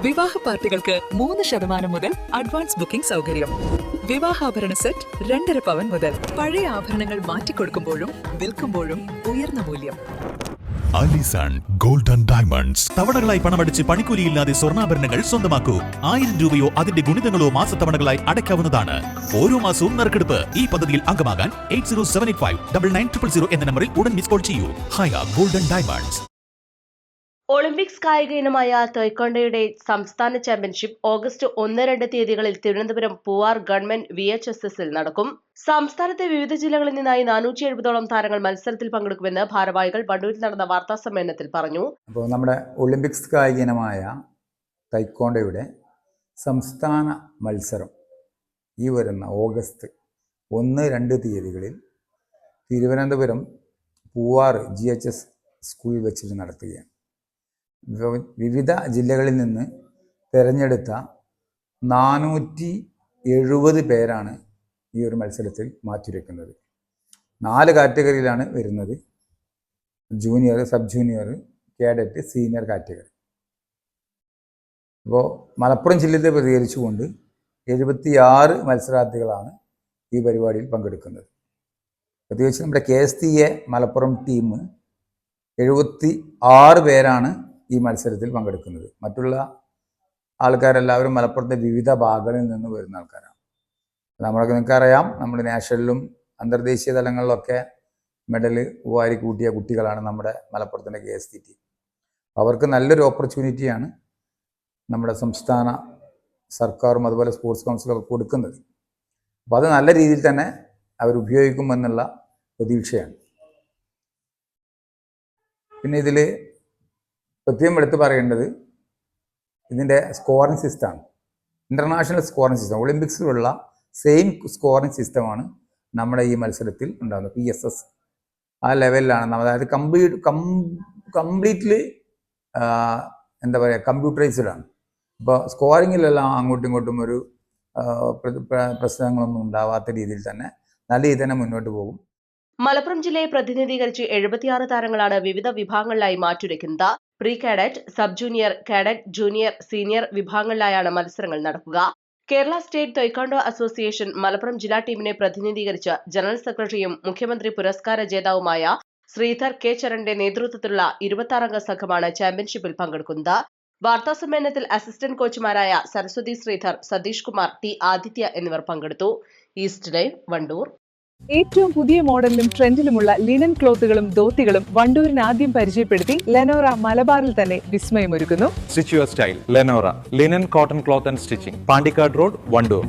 വിവാഹ പാർട്ടികൾക്ക് 3% മുതൽ അഡ്വാൻസ് ബുക്കിംഗ് സൗകര്യം. വിവാഹാഭരണ സെറ്റ് 2.5 പവൻ മുതൽ. പഴയ ആഭരണങ്ങൾ മാറ്റിക്കൊടുക്കുമ്പോഴും വിൽക്കുമ്പോഴും ഉയർന്ന മൂല്യം. Alison golden diamonds. തവണകളായി പണമടിച്ച് പണിക്കൂലിയില്ലാതെ സ്വർണ്ണാഭരണങ്ങൾ സ്വന്തമാക്കൂ. 1000 രൂപയോ അതിന്റെ ഗുണിതങ്ങളോ മാസത്തവണകളായി അടയ്ക്കാവുന്നതാണ്. ഓരോ മാസവും നറുക്കെടുപ്പ്. ഈ പദ്ധതിയിൽ അംഗമാകാൻ 8078599900 എന്ന നമ്പറിൽ ഉടൻ മിസ് കോൾ ചെയ്യൂ. ഹയ ഗോൾഡൻ ഡയമണ്ട്സ്. ഒളിമ്പിക്സ് കായിക ഇനമായ തായ്ക്വോണ്ടോയുടെ സംസ്ഥാന ചാമ്പ്യൻഷിപ്പ് ഓഗസ്റ്റ് 1-2 തീയതികളിൽ തിരുവനന്തപുരം പൂവാർ ഗവൺമെന്റ് VHSSൽ നടക്കും. സംസ്ഥാനത്തെ വിവിധ ജില്ലകളിൽ നിന്നായി 470ഓളം താരങ്ങൾ മത്സരത്തിൽ പങ്കെടുക്കുമെന്ന് ഭാരവാഹികൾ വണ്ടൂരിൽ നടന്ന വാർത്താ സമ്മേളനത്തിൽ പറഞ്ഞു. അപ്പോൾ നമ്മുടെ ഒളിമ്പിക്സ് കായിക ഇനമായ തായ്ക്വോണ്ടോയുടെ സംസ്ഥാന മത്സരം ഈ വരുന്ന ഓഗസ്റ്റ് 1-2 തീയതികളിൽ തിരുവനന്തപുരം പൂവാർ GHS സ്കൂളിൽ വെച്ചിട്ട് നടത്തുകയാണ്. വിവിധ ജില്ലകളിൽ നിന്ന് തിരഞ്ഞെടുത്ത 470 പേരാണ് ഈ ഒരു മത്സരത്തിൽ മാറ്റുരയ്ക്കുന്നത്. 4 കാറ്റഗറിയിലാണ് വരുന്നത്: junior, sub junior, cadet, senior category. അപ്പോൾ മലപ്പുറം ജില്ലയെ പ്രതികരിച്ചുകൊണ്ട് 76 മത്സരാർത്ഥികളാണ് ഈ പരിപാടിയിൽ പങ്കെടുക്കുന്നത്. പ്രത്യേകിച്ച് നമ്മുടെ KSTA മലപ്പുറം ടീം 76 പേരാണ് ഈ മത്സരത്തിൽ പങ്കെടുക്കുന്നത്. മറ്റുള്ള ആൾക്കാരെല്ലാവരും മലപ്പുറത്തെ വിവിധ ഭാഗങ്ങളിൽ നിന്ന് വരുന്ന ആൾക്കാരാണ്. നമ്മളൊക്കെ നിങ്ങൾക്കറിയാം, നമ്മൾ നാഷണലിലും അന്തർദേശീയ തലങ്ങളിലൊക്കെ മെഡൽ വാരി കൂട്ടിയ കുട്ടികളാണ് നമ്മുടെ മലപ്പുറത്തിൻ്റെ KST ടീം. അവർക്ക് നല്ലൊരു ഓപ്പർച്യൂണിറ്റിയാണ് നമ്മുടെ സംസ്ഥാന സർക്കാരും അതുപോലെ സ്പോർട്സ് കൗൺസിലൊക്കെ കൊടുക്കുന്നത്. അപ്പോൾ അത് നല്ല രീതിയിൽ തന്നെ അവർ ഉപയോഗിക്കുമെന്നുള്ള പ്രതീക്ഷയാണ്. പിന്നെ ഇതിൽ പ്രത്യേകം എടുത്ത് പറയേണ്ടത് ഇതിൻ്റെ സ്കോറിംഗ് സിസ്റ്റമാണ്. ഇൻ്റർനാഷണൽ സ്കോറിംഗ് സിസ്റ്റം, ഒളിമ്പിക്സിലുള്ള സെയിം സ്കോറിംഗ് സിസ്റ്റമാണ് നമ്മുടെ ഈ മത്സരത്തിൽ ഉണ്ടാകുന്നത്. PSS ആ ലെവലിലാണ്. അതായത് കംപ്ലീറ്റ്ലി എന്താ പറയുക, കമ്പ്യൂട്ടറൈസ്ഡാണ്. അപ്പോൾ സ്കോറിങ്ങിലെല്ലാം അങ്ങോട്ടും ഇങ്ങോട്ടും ഒരു പ്രശ്നങ്ങളൊന്നും ഉണ്ടാവാത്ത രീതിയിൽ തന്നെ നല്ല രീതിയിൽ തന്നെ മുന്നോട്ട് പോകും. മലപ്പുറം ജില്ലയെ പ്രതിനിധീകരിച്ച് 76 താരങ്ങളാണ് വിവിധ വിഭാഗങ്ങളിലായി മാറ്റുരയ്ക്കുന്നത്. Pre cadet, sub junior, cadet, junior, senior വിഭാഗങ്ങളിലായാണ് മത്സരങ്ങൾ നടക്കുക. Kerala state taekwondo association Malappuram ജില്ലാ ടീമിനെ പ്രതിനിധീകരിച്ച് ജനറൽ സെക്രട്ടറിയും മുഖ്യമന്ത്രി പുരസ്കാര ജേതാവുമായ ശ്രീധർ K. ചരണിന്റെ നേതൃത്വത്തിലുള്ള 26-അംഗ സംഘമാണ് ചാമ്പ്യൻഷിപ്പിൽ പങ്കെടുക്കുന്നത്. വാർത്താസമ്മേളനത്തിൽ അസിസ്റ്റന്റ് കോച്ചുമാരായ സരസ്വതി ശ്രീധർ, സതീഷ് കുമാർ, T. ആദിത്യ എന്നിവർ പങ്കെടുത്തു. East live, Wandoor. ഏറ്റവും പുതിയ മോഡലിലും ട്രെൻഡിലുമുള്ള ലിനൻ ക്ലോത്തുകളും ധോത്തികളും വണ്ടൂരിന് ആദ്യം പരിചയപ്പെടുത്തി ലെനോറ മലബാറിൽ തന്നെ വിസ്മയമൊരുക്കുന്നു. Stitch your style Lenora linen cotton cloth and stitching, Pandikkad road, Wandoor.